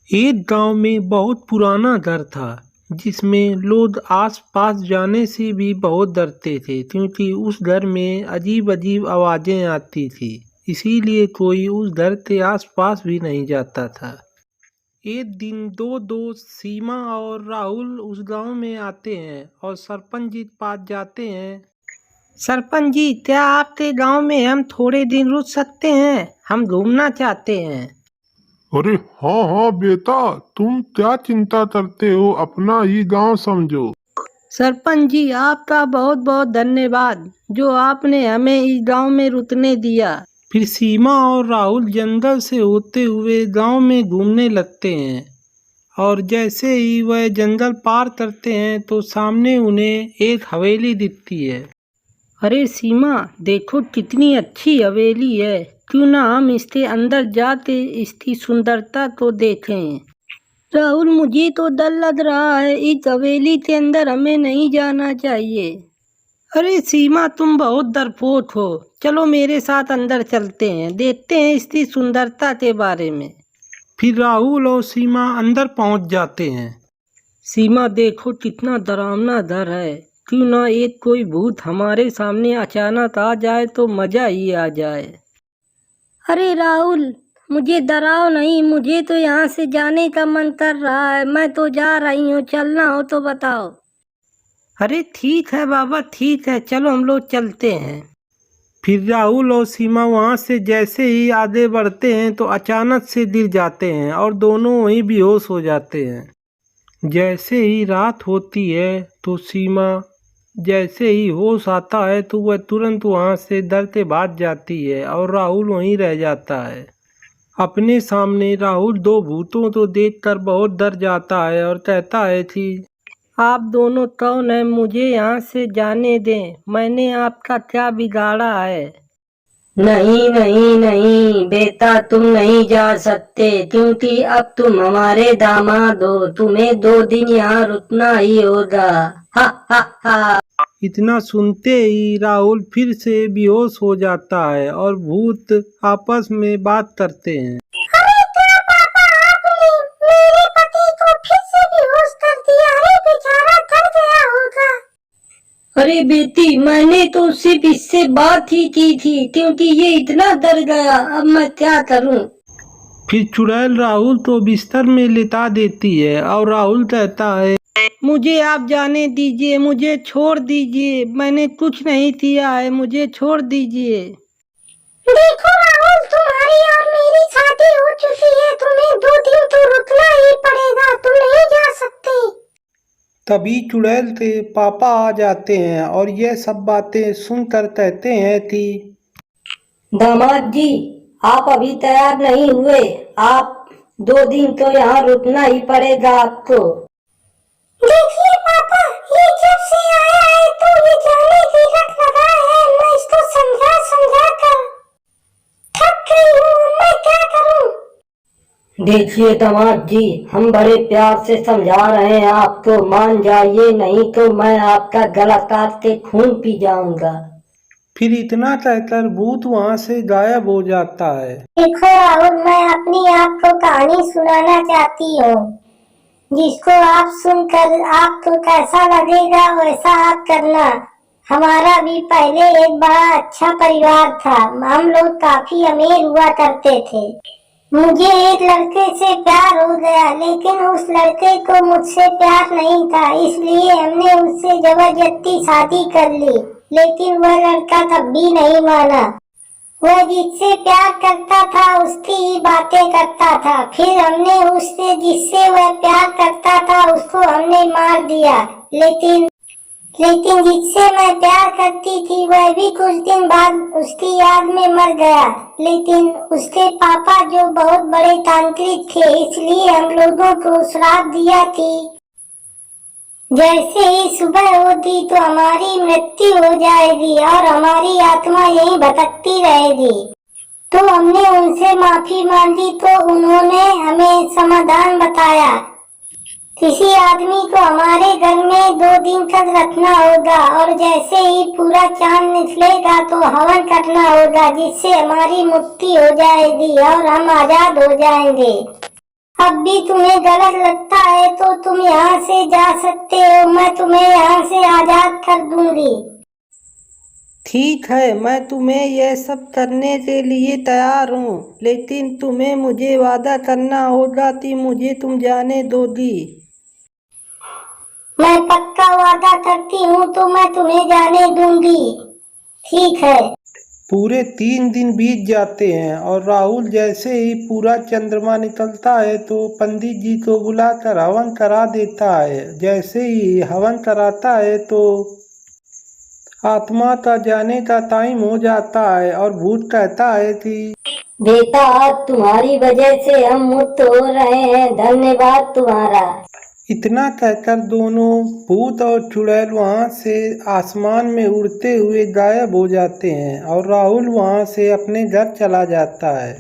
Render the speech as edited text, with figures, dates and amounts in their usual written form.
एक गांव में बहुत पुराना घर था जिसमें लोग आस-पास जाने से भी बहुत डरते थे क्योंकि उस घर में अजीब-अजीब आवाजें आती थी। इसीलिए कोई उस घर के आस-पास भी नहीं जाता था। एक दिन दो दोस्त सीमा और राहुल उस गांव में आते हैं और सरपंच जी के पास जाते हैं। सरपंच जी, क्या आपके गांव में हम थोड़े दिन रुक सकते हैं? हम घूमना चाहते हैं। अरे हाँ हाँ बेटा, तुम क्या चिंता करते हो, अपना ही गांव समझो। सरपंच जी, आपका बहुत बहुत धन्यवाद जो आपने हमें इस गांव में रुकने दिया। फिर सीमा और राहुल जंगल से होते हुए गांव में घूमने लगते हैं और जैसे ही वह जंगल पार करते हैं तो सामने उन्हें एक हवेली दिखती है। अरे सीमा, देखो कितनी अच्छी हवेली है। क्यों ना हम इसके अंदर जाके इसकी सुंदरता को देखें। राहुल, मुझे तो डर लग रहा है, इस हवेली के अंदर हमें नहीं जाना चाहिए। अरे सीमा, तुम बहुत डरपोक हो। चलो मेरे साथ अंदर चलते हैं, देखते हैं इसकी सुंदरता के बारे में। फिर राहुल और सीमा अंदर पहुंच जाते हैं। सीमा, देखो कितना डरावना घर है। क्यों ना एक कोई भूत हमारे सामने अचानक आ जाए तो मजा ही आ जाए। अरे राहुल, मुझे डराओ नहीं, मुझे तो यहाँ से जाने का मन कर रहा है। मैं तो जा रही हूँ, चलना हो तो बताओ। अरे ठीक है बाबा, ठीक है, चलो हम लोग चलते हैं। फिर राहुल और सीमा वहाँ से जैसे ही आगे बढ़ते हैं तो अचानक से गिर जाते हैं और दोनों वहीं बेहोश हो जाते हैं। जैसे ही रात होती है तो सीमा जैसे ही होश आता है तो वह तुरंत वहाँ से डर के भाग जाती है और राहुल वहीं रह जाता है। अपने सामने राहुल दो भूतों को देखकर बहुत डर जाता है और कहता है कि आप दोनों कौन हैं? मुझे यहाँ से जाने दें। मैंने आपका क्या बिगाड़ा है? नहीं नहीं नहीं बेटा, तुम नहीं जा सकते क्योंकि अब तुम हमारे दामाद हो। तुम्हें 2 दिन यहाँ रुकना ही होगा। हा हा हा। इतना सुनते ही राहुल फिर से बेहोश हो जाता है और भूत आपस में बात करते हैं। अरे क्या पापा, आपने मेरे पति को फिर से बेहोश कर दिया। अरे बेचारा थक गया होगा। अरे बेटी, मैंने तो सिर्फ इससे बात ही की थी क्योंकि ये इतना डर गया। अब मैं क्या करूं? फिर चुड़ैल राहुल को बिस्तर में लिटा देती है और राहुल कहता है, मुझे आप जाने दीजिए, मुझे छोड़ दीजिए, मैंने कुछ नहीं किया है, मुझे छोड़ दीजिए। देखो राहुल, तुम्हारी और मेरी शादी हो चुकी है, तुम्हें 2 दिन तो रुकना ही पड़ेगा, तुम नहीं जा सकते। तभी चुड़ैल के पापा आ जाते हैं और यह सब बातें सुनकर कहते हैं कि दामाद जी, आप अभी तैयार नहीं हुए। आप 2 दिन तो यहाँ रुकना ही पड़ेगा आपको। देखिए पापा, ये जब से आया है तो ये जाने की लत लगा है। मैं इसको समझा समझा कर थक गई हूँ, मैं क्या करूँ। देखिए दामाद जी, हम बड़े प्यार से समझा रहे हैं आपको, मान जाइए, नहीं तो मैं आपका गला काट के खून पी जाऊंगा। फिर इतना कहकर भूत वहाँ से गायब हो जाता है। देखो राहुल, मैं अपनी आपको कहानी सुनाना चाहती हूँ, जिसको आप सुनकर आपको कैसा लगेगा वैसा आप करना। हमारा भी पहले एक बड़ा अच्छा परिवार था। हम लोग काफी अमीर हुआ करते थे। मुझे एक लड़के से प्यार हो गया, लेकिन उस लड़के को मुझसे प्यार नहीं था, इसलिए हमने उससे जबरदस्ती शादी कर ली। लेकिन वह लड़का तब भी नहीं माना। वह जिससे प्यार करता था उसकी ही बातें करता था। फिर हमने उससे जिससे वह प्यार करता था उसको हमने मार दिया। लेकिन जिससे मैं प्यार करती थी वह भी कुछ दिन बाद उसकी याद में मर गया। लेकिन उसके पापा जो बहुत बड़े तांत्रिक थे, इसलिए हम लोगों को श्राप दिया कि जैसे ही सुबह होती तो हमारी मृत्यु हो जाएगी और हमारी आत्मा यहीं भटकती रहेगी। तो हमने उनसे माफी मांगी तो उन्होंने हमें समाधान बताया। किसी आदमी को हमारे घर में 2 दिन तक रखना होगा और जैसे ही पूरा चांद निकलेगा तो हवन करना होगा, जिससे हमारी मुक्ति हो जाएगी और हम आजाद हो जाएंगे। अब भी तुम्हें गलत लगता है तो तुम यहाँ से जा सकते हो, मैं तुम्हें यहाँ से आजाद कर दूंगी। ठीक है, मैं तुम्हें यह सब करने के लिए तैयार हूँ, लेकिन तुम्हें मुझे वादा करना होगा कि मुझे तुम जाने दोगी। मैं पक्का वादा करती हूँ तो मैं तुम्हें जाने दूंगी। ठीक है। पूरे 3 दिन बीत जाते हैं और राहुल जैसे ही पूरा चंद्रमा निकलता है तो पंडित जी को बुलाकर हवन करा देता है। जैसे ही हवन कराता है तो आत्मा का जाने का टाइम हो जाता है और भूत कहता है कि बेटा तुम्हारी वजह से हम मुक्त हो रहे हैं, धन्यवाद तुम्हारा। इतना कहकर दोनों भूत और चुड़ैल वहां से आसमान में उड़ते हुए गायब हो जाते हैं और राहुल वहां से अपने घर चला जाता है।